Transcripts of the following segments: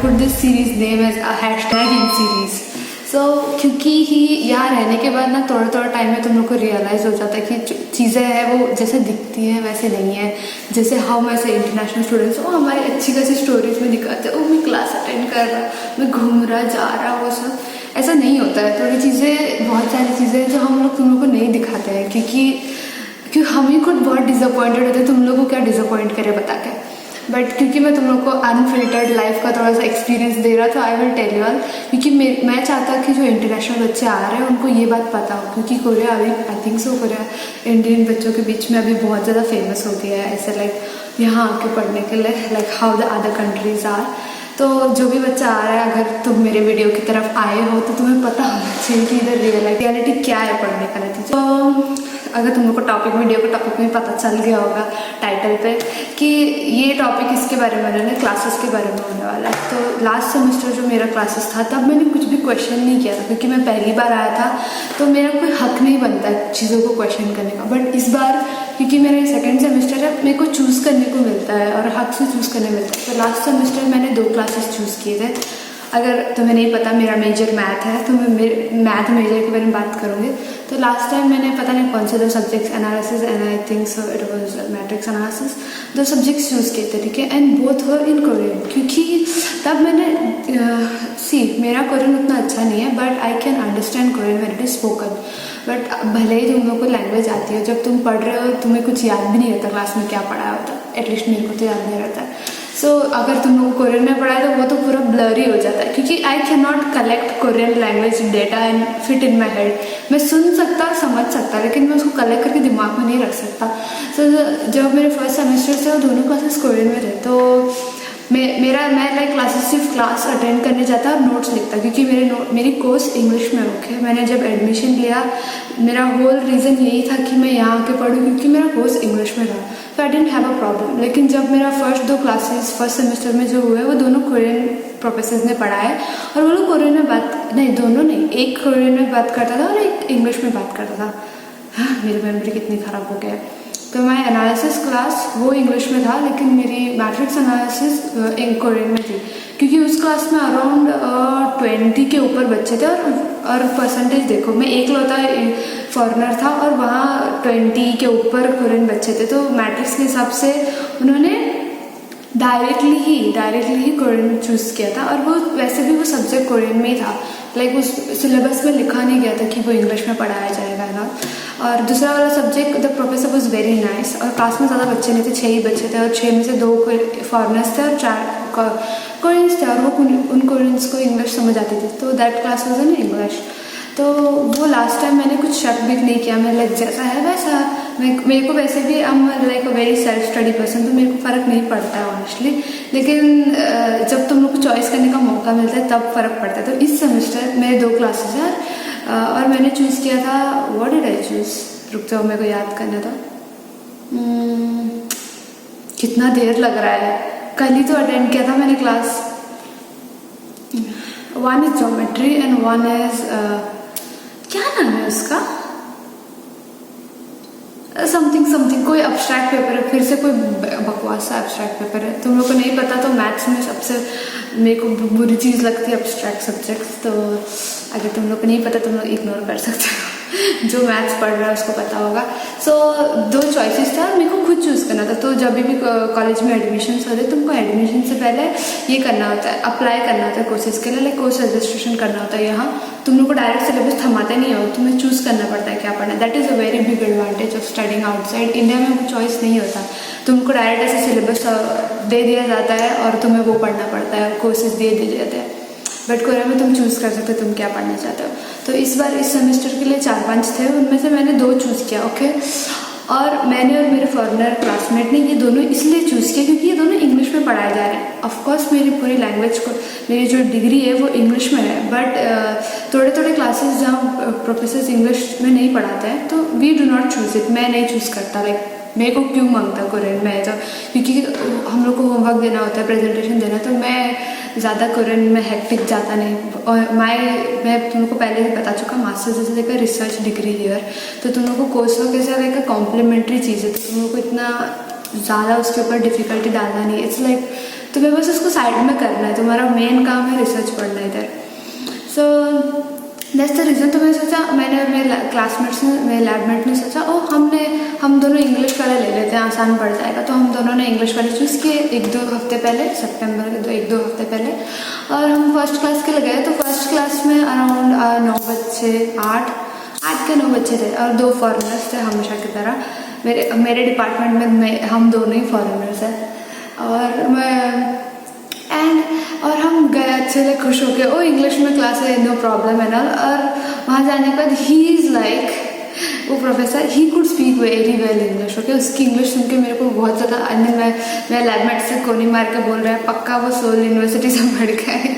put this series name as a hashtag in series. So क्योंकि ही यहाँ रहने के बाद ना थोड़ा थोड़ा टाइम में तुम लोग को रियलाइज़ हो जाता है कि चीज़ें हैं वो जैसे दिखती हैं वैसे नहीं है. जैसे हम ऐसे इंटरनेशनल स्टूडेंट्स वो हमारी अच्छी खासी स्टोरीज में दिखाते हैं, मैं क्लास अटेंड कर रहा, मैं घूम रहा जा रहा, वो सब ऐसा नहीं होता है. थोड़ी चीज़ें, बहुत सारी चीज़ें जो हम लोग तुम लोग को नहीं दिखाते हैं क्योंकि हम ही खुद बहुत डिसअपॉइंटेड होते हैं. तुम लोग को क्या डिसअपॉइंट करे बता के. बट क्योंकि मैं तुम लोग को अनफिल्टर्ड लाइफ का थोड़ा सा एक्सपीरियंस दे रहा था, I will tell you all. क्योंकि मैं चाहता कि जो इंटरनेशनल बच्चे आ रहे हैं उनको ये बात पता हो, क्योंकि कोरिया अभी I think so Korea Indian बच्चों के बीच में अभी बहुत ज़्यादा फेमस हो गया है ऐसे लाइक यहाँ आके पढ़ने के लिए, like how the other countries are. तो जो भी बच्चा आ रहा है, अगर तुम मेरे वीडियो की तरफ आए हो तो तुम्हें पता होना चाहिए कि इधर रियलिटी क्या है पढ़ने का नतीजा. तो अगर तुम लोग को वीडियो का टॉपिक में पता चल गया होगा टाइटल पे कि ये टॉपिक इसके बारे में होने, क्लासेस के बारे में होने वाला है. तो लास्ट सेमेस्टर जो मेरा क्लासेस था तब मैंने कुछ भी क्वेश्चन नहीं किया था, क्योंकि मैं पहली बार आया था तो मेरा कोई हक नहीं बनता चीज़ों को क्वेश्चन करने का. बट इस बार क्योंकि मेरा सेकेंड सेमेस्टर है, मेरे को चूज़ करने को मिलता है और हक से चूज़ करने मिलता है. तो लास्ट सेमेस्टर मैंने 2 क्लासेस चूज़ किए थे. अगर तुम्हें नहीं पता मेरा मेजर मैथ है तो मैं मैथ मेजर के बारे में बात करूँगी. तो लास्ट टाइम मैंने पता नहीं कौन से 2 subjects, analysis and I think so it was matrix analysis, 2 subjects choose किए थे, ठीक है. And both were in Korean, क्योंकि तब मैंने मेरा कोरियन उतना अच्छा नहीं है but I can understand Korean when it is spoken. But भले ही तुम लोग को लैंग्वेज आती है, जब तुम पढ़ रहे हो तुम्हें कुछ याद भी नहीं रहता क्लास में क्या पढ़ाया होता. एटलीस्ट मेरे को तो याद नहीं रहता. सो अगर तुम लोग कोरियन में पढ़ा है तो वो तो पूरा ब्लरी हो जाता है, क्योंकि I can not collect Korean language data and fit in my head. मैं सुन सकता, समझ सकता, लेकिन मैं उसको कलेक्ट करके दिमाग में नहीं रख सकता. सो जब मेरे फर्स्ट सेमेस्टर से वो दोनों क्लासेस कोरियन में थे तो मैं लाइक क्लासेस सिर्फ क्लास अटेंड करने जाता और नोट्स लिखता, क्योंकि मेरी कोर्स इंग्लिश में ओके. मैंने जब एडमिशन लिया मेरा होल रीज़न यही था कि मैं यहाँ आके पढ़ूँ, क्योंकि मेरा कोर्स इंग्लिश में था. तो आई डेंट हैव अ प्रॉब्लम. लेकिन जब मेरा फर्स्ट 2 क्लासेस फर्स्ट सेमेस्टर में जो हुए वो दोनों कोरियन प्रोफेसर्स ने पढ़ाए और वो लोग कोरियन में दोनों नहीं, एक कोरियन में बात करता था और एक इंग्लिश में बात करता था. हाँ, मेरी मेमोरी कितनी ख़राब हो गया. तो मैं एनालिसिस क्लास वो इंग्लिश में था, लेकिन मेरी मैट्रिक्स एनालिसिस कोरियन में थी, क्योंकि उस क्लास में अराउंड 20 के ऊपर बच्चे थे. और परसेंटेज देखो, मैं एकलौता फॉरेनर था और वहाँ 20 के ऊपर कोरियन बच्चे थे. तो मैट्रिक्स के हिसाब से उन्होंने डायरेक्टली ही कोरियन चूज़ किया था. और वो वैसे भी वो सब्जेक्ट कोरियन में ही था, लाइक उस सिलेबस में लिखा नहीं गया था कि वो इंग्लिश में पढ़ाया जाएगा ना. और दूसरा वाला subject the professor was very nice. और क्लास में ज़्यादा बच्चे नहीं थे, 6 ही बच्चे थे और 6 में से 2 फॉरेनर्स थे और 4 कोरियंस थे. और वो उन कोरियंस को इंग्लिश समझ आती थी, तो that class was in English. तो वो लास्ट टाइम मैंने कुछ शक भी नहीं किया, मैं लाइक जैसा है वैसा. मेरे को वैसे भी I am like a very self study person, तो मेरे को फ़र्क नहीं पड़ता है ऑनेस्टली. लेकिन जब तुम लोग को चॉइस करने का मौका मिलता है तब फ़र्क पड़ता है. तो इस सेमेस्टर मेरे 2 क्लासेस हैं और मैंने चूज़ किया था, व्हाट डिड आई चूज़, रुक जाओ मेरे को याद करना था. कितना देर लग रहा है, कल ही तो अटेंड किया था मैंने class. One is geometry and one is क्या नाम है उसका, समथिंग कोई अब्स्ट्रैक्ट पेपर है, फिर से कोई बकवास सा अब्स्ट्रैक्ट पेपर है. तुम लोग को नहीं पता तो मैथ्स में सबसे मेरे को बुरी चीज़ लगती है अब्स्ट्रैक्ट सब्जेक्ट्स. तो अगर तुम लोग को नहीं पता तुम लोग इग्नोर कर सकते हो. जो मैथ्स पढ़ रहा है उसको पता होगा. सो 2 चॉइसेस था और मेरे को खुद चूज़ करना था. तो जब भी कॉलेज में एडमिशन होते तुमको एडमिशन से पहले ये करना होता है, अप्लाई करना होता है कोर्सेज के लिए, लाइक कोर्स रजिस्ट्रेशन करना होता है. यहाँ तुम लोग को डायरेक्ट सिलेबस थमाते नहीं हो, तुम्हें चूज़ करना पड़ता है क्या पढ़ना है. That is a very big advantage of studying outside. India में वो चॉइस नहीं होता, तुमको डायरेक्ट ऐसे सिलेबस दे दिया जाता है और तुम्हें वो पढ़ना पड़ता है, कोर्सेज दे दिए जाते हैं. बट कोरिया में तुम चूज़ कर सकते हो तुम क्या पढ़ना चाहते हो. तो इस बार इस सेमेस्टर के लिए 4-5 थे, उनमें से मैंने 2 चूज़ किया, ओके. और मैंने और मेरे फॉरेनर क्लासमेट ने ये दोनों इसलिए चूज़ किया क्योंकि ये दोनों इंग्लिश में पढ़ाए जा रहे हैं. ऑफकोर्स मेरी पूरी लैंग्वेज को, मेरी जो डिग्री है वो इंग्लिश में है, बट थोड़े क्लासेस जहाँ प्रोफेसर इंग्लिश में नहीं पढ़ाते हैं तो we do not choose it. मैं नहीं चूज़ करता, लाइक मेरे को क्यों मांगता कोरियन में, तो क्योंकि हम लोग को होमवर्क देना होता है, प्रेजेंटेशन देना, तो मैं ज़्यादा कोरियन में हेक्टिक जाता नहीं. और मैं तुम लोग को पहले ही बता चुका, मास्टर्स जैसे लाइक रिसर्च डिग्री हियर, तो तुम लोग को कोर्स वर्क ऐसा लाइक कॉम्प्लीमेंट्री चीज़ है, तो तुम लोग को इतना ज़्यादा उसके ऊपर डिफ़िकल्टी डालना नहीं. इट्स लाइक तुम्हें बस उसको साइड में करना है, तुम्हारा मेन काम है रिसर्च पढ़ना इधर। So that's the reason. तो मैंने सोचा, मैंने और मेरे क्लासमेट्स ने, मेरे लैबमेट ने सोचा हम दोनों इंग्लिश वाला ले लेते हैं, आसान पड़ जाएगा। तो हम दोनों ने इंग्लिश वाले चूज़ किए 1-2 हफ्ते पहले, सितंबर के 1-2 हफ्ते पहले। और हम फर्स्ट क्लास के लिए गए। तो फर्स्ट क्लास में अराउंड 9 बच्चे, 8 के 9 बच्चे थे और 2 फॉरेनर्स थे हमेशा की तरह। मेरे डिपार्टमेंट में हम दोनों ही फॉरेनर्स हैं। और हम गए अच्छे से खुश होके, ओ इंग्लिश में क्लास है, नो प्रॉब्लम है ना। और वहाँ जाने के बाद ही इज़ लाइक, वो professor he could speak very well English. Okay, उसकी इंग्लिश सुन के मेरे को बहुत ज़्यादा मैं लैबमेट से कोनी मार के बोल रहा है, पक्का वो सोल यूनिवर्सिटी से पढ़ के है।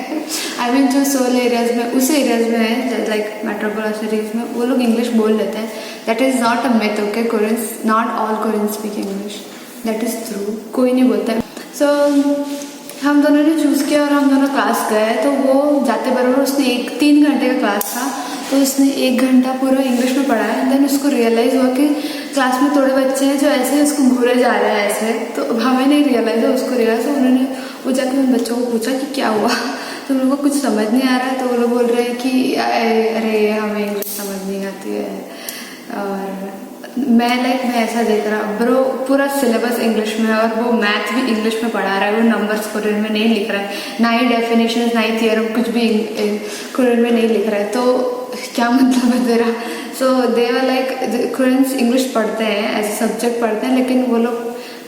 आई मीन जो सोल एरियाज में, उस एरियाज में है लाइक मेट्रोपोलिस सिटीज़ में, वो लोग इंग्लिश बोल लेते हैं। That is not a myth. Okay, Koreans, not all Koreans speak English, that is true, कोई नहीं बोलता है। सो हम दोनों ने चूज़ किया और हम दोनों क्लास गए। तो वो जाते बराबर उसने 3 घंटे का क्लास था, तो उसने 1 घंटा पूरा इंग्लिश में पढ़ाया। देन उसको रियलाइज़ हुआ कि क्लास में थोड़े बच्चे हैं जो ऐसे उसको घूरे जा रहे हैं ऐसे। तो हमें नहीं रियलाइज़, उसको रियलाइज़। उन्होंने वो जाकर उन बच्चों को पूछा कि क्या हुआ, तो उन लोगों को कुछ समझ नहीं आ रहा है। तो वो लोग बोल रहे हैं कि अरे हमें इंग्लिश समझ नहीं आती है। और मैं ऐसा देख रहा, ब्रो पूरा सिलेबस इंग्लिश में है और वो मैथ भी इंग्लिश में पढ़ा रहा है, वो नंबर्स कोरियन में नहीं लिख रहा है, ना ही डेफिनेशन, ना ही थियरम, कुछ भी कोरियन में नहीं लिख रहा है। तो क्या मतलब है तेरा। सो दे वर लाइक, कोरियंस इंग्लिश पढ़ते हैं, एज सब्जेक्ट पढ़ते हैं, लेकिन वो लोग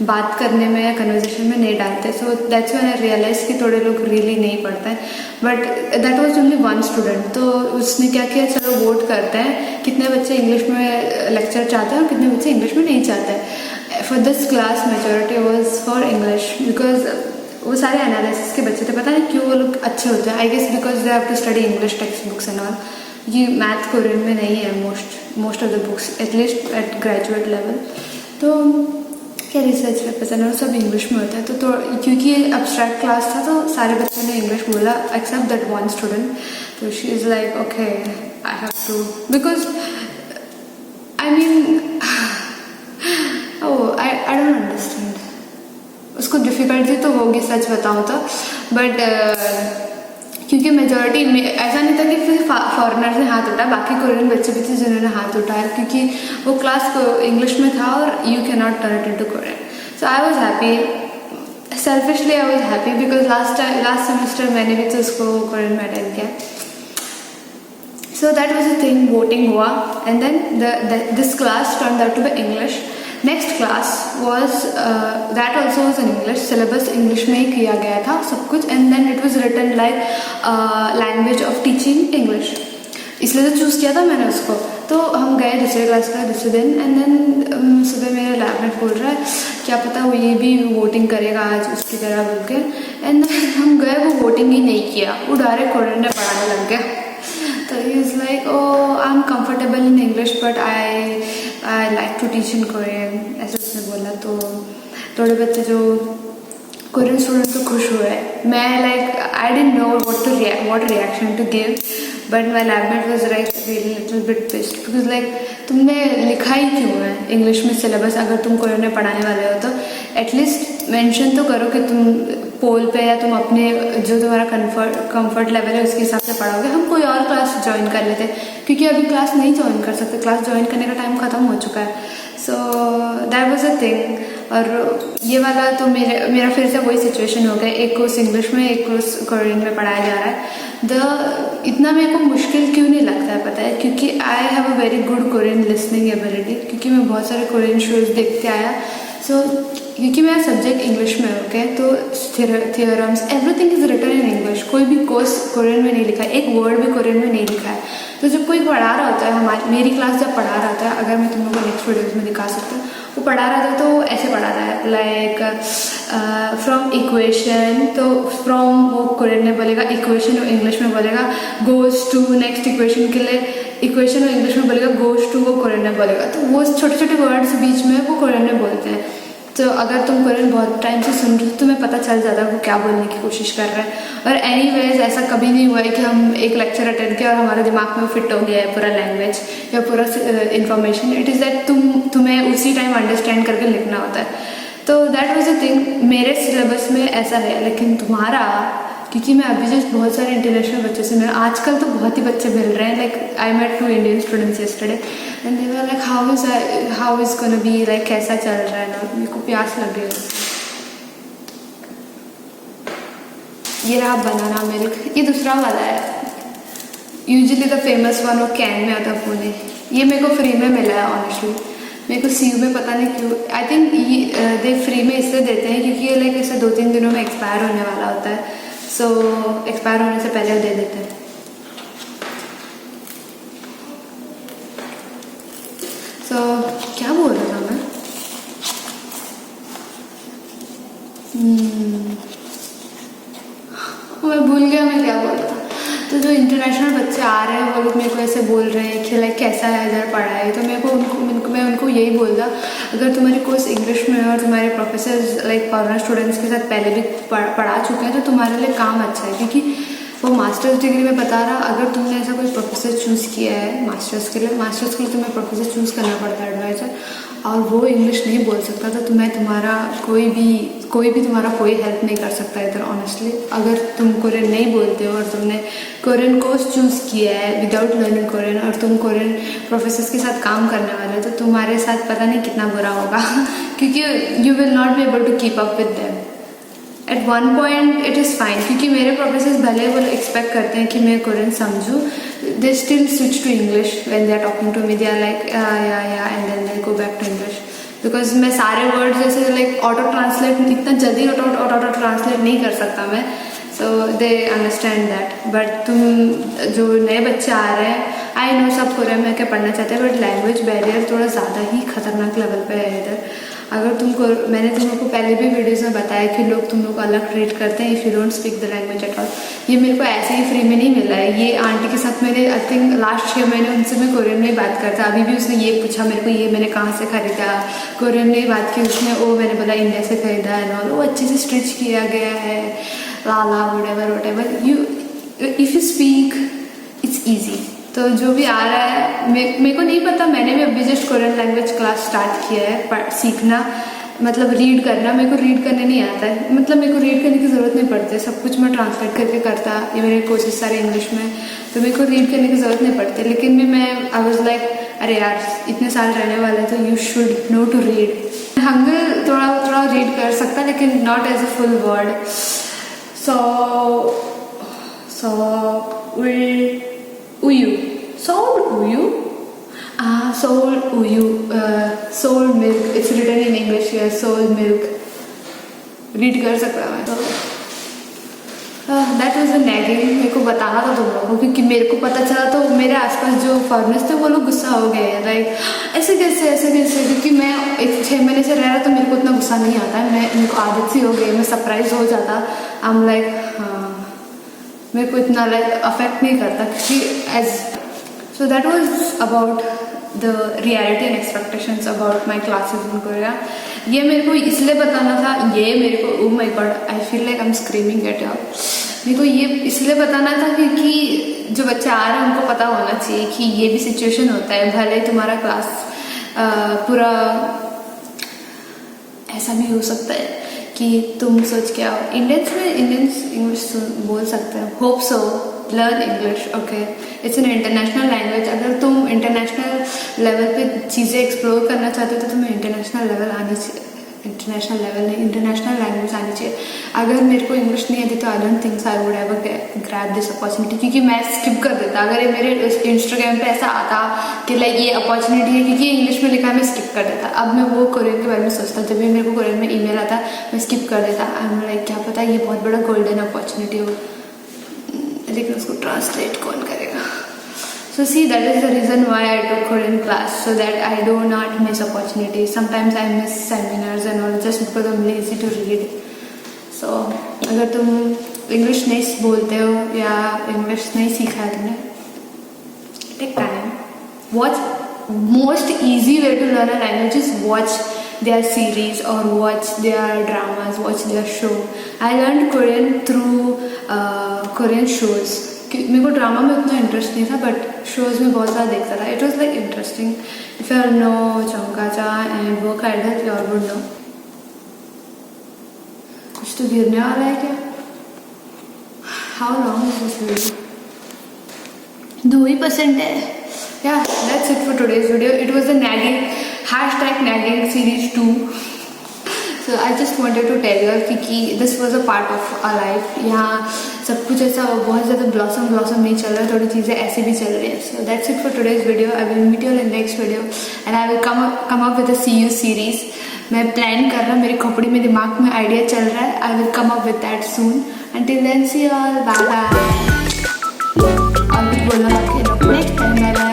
बात करने में या कन्वर्सेशन में नहीं डालते। So that's when I realise कि थोड़े लोग रियली नहीं पढ़ते हैं। But that was only 1 student. तो उसने क्या किया, चलो वोट करते हैं कितने बच्चे इंग्लिश में लेक्चर चाहते हैं और कितने बच्चे इंग्लिश में नहीं चाहते हैं। For this class majority was for English, because वो सारे एनालिसिस के बच्चे थे। पता नहीं क्यों वो लोग अच्छे होते हैं, I guess because they have to study English text books and all. ये मैथ कोरियन में नहीं है most of the books, at least at graduate level. तो क्या रिसर्च पेपर्स और सब इंग्लिश में होता है। तो क्योंकि ये अब्स्ट्रैक्ट क्लास था, तो सारे बच्चों ने इंग्लिश बोला एक्सेप्ट दैट 1 स्टूडेंट। तो she is like okay I have to, because I mean oh I don't understand. उसको डिफ़िकल्टी तो होगी सच बताऊँ तो, बट क्योंकि मेजॉरिटी में ऐसा नहीं था कि फिर फॉरेनर्स ने हाथ उठाया, बाकी कोरियन बच्चे भी थे जिन्होंने हाथ उठाया, क्योंकि वो क्लास इंग्लिश में था और you can not turn it into Korean. So I was happy, selfishly I was happy, because last semester मैंने भी तो उसको कोरियन में अटेंड किया। So that was a thing, voting हुआ and then this class turned out to be English. Next class was that also was in English, syllabus English में ही किया गया था सब कुछ। And then it was written like language of teaching English, इसलिए तो चूज़ किया था मैंने उसको। तो हम गए दूसरे क्लास का दूसरे दिन। एंड देन सुबह मेरा लैबमेट बोल रहा है क्या पता वो ये भी वोटिंग करेगा आज उसकी तरह बोल के। एंड देन हम गए, वो वोटिंग ही नहीं किया, वो डायरेक्ट कोरियन में पढ़ाने लग गया। तो he is like oh I am comfortable in English but I like to teach in Korean, ऐसे उसने बोला। तो थोड़े बच्चे जो कोरियन स्टूडेंट तो खुश हुए। मैं like I didn't know what reaction to give, but my labmate was like really little bit pissed, because like तुमने लिखा ही क्यों है इंग्लिश में सिलेबस, अगर तुम कोरियन में पढ़ाने वाले हो तो एटलीस्ट मेंशन तो करो कि तुम पोल पे या तुम अपने जो तुम्हारा कंफर्ट लेवल है उसके हिसाब से पढ़ोगे। हम कोई और क्लास ज्वाइन कर लेते, क्योंकि अभी क्लास नहीं ज्वाइन कर सकते, क्लास ज्वाइन करने का टाइम ख़त्म हो चुका है। सो दैट वाज अ थिंग। और ये वाला तो मेरा फिर से वही सिचुएशन हो गया, एक कोर्स इंग्लिश में एक कोर्स कोरियन में पढ़ाया जा रहा है। इतना मेरे को मुश्किल क्यों नहीं लगता है पता है, क्योंकि I have a very good Korean listening ability, क्योंकि मैं बहुत सारे कोरियन शोज देखते आया। सो क्योंकि मेरा सब्जेक्ट इंग्लिश में ओके, तो theorems everything is written in English, कोई भी कोर्स कोरियन में नहीं लिखा है, एक वर्ड भी कोरियन में नहीं लिखा है। तो जब कोई पढ़ा रहा होता है, मेरी क्लास जब पढ़ा रहा होता है, अगर मैं तुम लोगों को नेक्स्ट वीडियोज में दिखा सकती हूँ, वो पढ़ा रहा था तो ऐसे पढ़ा रहा है लाइक फ्रॉम इक्वेशन, तो फ्रॉम वो कोरियन में बोलेगा, इक्वेशन वो इंग्लिश में बोलेगा, गोज टू नेक्स्ट इक्वेशन के लिए इक्वेशन वो इंग्लिश में बोलेगा, गोज टू वो कोरियन में बोलेगा। तो वो छोटे छोटे वर्ड्स बीच में वो कोरियन में बोलते हैं। तो अगर तुम कोरियन बहुत टाइम से सुन रहे हो तो तुम्हें पता चल जाता है वो क्या बोलने की कोशिश कर रहा है। और एनीवेज ऐसा कभी नहीं हुआ है कि हम एक लेक्चर अटेंड किया और हमारे दिमाग में फिट हो गया है पूरा लैंग्वेज या पूरा इन्फॉर्मेशन। इट इज़ दैट तुम्हें उसी टाइम अंडरस्टैंड करके लिखना होता है। तो दैट वाज द थिंग, मेरे सिलेबस में ऐसा है। लेकिन तुम्हारा, क्योंकि मैं अभी जस्ट बहुत सारे इंटरनेशनल बच्चों से मिला, आजकल तो बहुत ही बच्चे मिल रहे हैं। Like I met 2 Indian students yesterday and they were like how is gonna be, like कैसा चल रहा है ना। मेरे को प्यास लग रही है। ये रहा बनाना मिल्क, ये दूसरा वाला है। यूजुअली द फेमस वन वो कैन में आता पुणे। ये मेरे को फ्री में मिला है ऑनेस्टली। मेरे को सीयू में पता नहीं क्यों, आई थिंक ये दे फ्री में इसलिए देते हैं क्योंकि ये लाइक ऐसे 2-3 दिनों में एक्सपायर होने वाला होता है। सो एक्सपायर होने से पहले दे देते हैं। सो क्या बोल रहा था मैं? मैं भूल गया मैं क्या बोल रहा था। तो जो इंटरनेशनल बच्चे आ रहे हैं वो लोग मेरे को ऐसे बोल रहे हैं कि लाइक कैसा है इधर पढ़ाई। तो मेरे को मैं उनको यही बोल रहा, अगर तुम्हारी कोर्स इंग्लिश में है और तुम्हारे प्रोफेसर लाइक फॉरेन स्टूडेंट्स के साथ पहले भी पढ़ा चुके हैं तो तुम्हारे लिए काम अच्छा है। क्योंकि वो मास्टर्स डिग्री में बता रहा, अगर तुमने ऐसा कोई प्रोफेसर चूज़ किया है मास्टर्स के लिए तुम्हें प्रोफेसर चूज़ करना पड़ता है, एडवाइज़र, और वो इंग्लिश नहीं बोल सकता तो तुम्हें तुम्हारा कोई भी तुम्हारा कोई हेल्प नहीं कर सकता इधर ऑनेस्टली। अगर तुम कोरियन नहीं बोलते हो और तुमने कोरियन कोर्स चूज़ किया है विदाउट लर्निंग कोरियन और तुम कोरियन प्रोफेसर्स के साथ काम करने वाले हो तो तुम्हारे साथ पता नहीं कितना बुरा होगा क्योंकि you will not be able to keep up with them. At one point it is fine क्योंकि मेरे प्रोफेसर्स भले वो एक्सपेक्ट करते हैं कि मैं कोरियन समझूँ, they still switch to English when they are talking to me, they are like yeah and then they go back to English because मैं सारे वर्ड्स जैसे लाइक ऑटो ट्रांसलेट इतना जल्दी ऑटो ट्रांसलेट नहीं कर सकता मैं। सो दे अंडरस्टैंड दैट। बट तुम जो नए बच्चे आ रहे हैं, आई नो सब कोरियन में क्या पढ़ना चाहते हैं बट लैंग्वेज बैरियर थोड़ा ज़्यादा ही खतरनाक लेवल पे है इधर। अगर तुमको, मैंने तुम लोग को पहले भी वीडियोज़ में बताया कि लोग तुम लोग को अलग ट्रीट करते हैं if you don't speak the language at all. ये मेरे को ऐसे ही फ्री में नहीं मिला है। ये आंटी के साथ मैंने आई थिंक लास्ट 6 महीने उनसे मैं कोरियन में ही बात करता। अभी भी उसने ये पूछा मेरे को, ये मैंने कहाँ से खरीदा, कोरियन में ही बात की उसने। वो मैंने बोला इंडिया से खरीदा है ना, वो अच्छे से स्टिच किया गया है, लाला whatever you if you speak it's easy. तो जो भी आ रहा है मेरे को नहीं पता, मैंने भी अभी just Korean language class start किया है सीखना, मतलब रीड करना। मेरे को रीड करने नहीं आता है, मतलब मेरे को रीड करने की ज़रूरत नहीं पड़ती, सब कुछ मैं ट्रांसलेट करके करता। ये मेरे कोर्सेज सारे इंग्लिश में, तो मेरे को रीड करने की ज़रूरत नहीं पड़ती। लेकिन मैं आई वाज लाइक अरे यार इतने साल रहने वाले तो you should know to read. Hangul थोड़ा रीड कर सकता लेकिन not as a full word. उयू Seoul milk, it's written in English here, Seoul milk read कर सकता मैं। तो दैट वाज अ नैगिंग, मेरे को बताना था तुम लोगों को क्योंकि मेरे को पता चला तो मेरे आसपास जो फॉरेनर्स थे वो लोग गुस्सा हो गए हैं लाइक ऐसे कैसे, क्योंकि मैं 6 महीने से रह रहा तो मेरे को इतना गुस्सा नहीं आता है। मेरे को आदत सी हो गई, मैं सरप्राइज हो जाता। आई एम लाइक हाँ, मेरे को इतना लाइक अफेक्ट नहीं करता क्योंकि as so that was about the reality and expectations about my classes in Korea. ये मेरे को इसलिए बताना था, ये मेरे को oh my god I feel like I am screaming at all. मेरे को ये इसलिए बताना था क्योंकि जो बच्चे आ रहे हैं उनको पता होना चाहिए कि ये भी सिचुएशन होता है। भले ही तुम्हारा क्लास पूरा ऐसा भी हो सकता है कि तुम सोच के आओ इंडियंस इंग्लिश बोल सकते हैं, hope so, learn English, okay, it's an international language. अगर तुम इंटरनेशनल लेवल पे चीज़ें एक्सप्लोर करना चाहते हो तो तुम्हें इंटरनेशनल लेवल आनी चाहिए, इंटरनेशनल लेवल नहीं, इंटरनेशनल लैंग्वेज आनी चाहिए। अगर मेरे को इंग्लिश नहीं आती तो I don't think I would ever grab this opportunity, क्योंकि मैं स्किप कर देता। अगर ये मेरे इंस्टाग्राम पे ऐसा आता कि लाइक ये अपॉर्चुनिटी है क्योंकि इंग्लिश में लिखा है, मैं स्किप कर देता। अब मैं वो कोरियन के बारे में सोचता, जब भी मेरे को कोरियन में ईमेल आता मैं स्किप कर देता। आई एम लाइक क्या पता ये बहुत बड़ा गोल्डन अपॉर्चुनिटी हो, लेकिन उसको ट्रांसलेट कौन करेगा। So see, that is the reason why I took Korean class, so that I do not miss opportunities. Sometimes I miss seminars and all just because I'm lazy to read. So अगर तुम English नहीं बोलते हो या English नहीं सीखा है तुमने, take time. Watch most easy way to learn a language is watch their series or watch their dramas, watch their show. I learned Korean through Korean shows. मेरे को ड्रामा में उतना इंटरेस्ट नहीं था बट शोज़ में बहुत ज़्यादा देखता था। It was like interesting. If you know चौंकाचा and work idle you all would know. कुछ तो गिरने वाला है क्या? How long is this video? 2% है. Yeah, that's it for today's video. It was a nagging #nagging series 2. So I just wanted to tell you कि this was a part of our life. यहाँ सब कुछ ऐसा बहुत ज़्यादा blossom नहीं चल रहा है, थोड़ी चीज़ें ऐसे भी चल रही है. So that's it for today's video. I will meet you in the next video and I will come up with a CU series. मैं प्लान कर रहा हूँ, मेरी खोपड़ी में दिमाग में आइडिया चल रहा है. I will come up with that soon. Until then, see you all. Bye bye. और कुछ बोलना बाकी है, next time. Bye bye.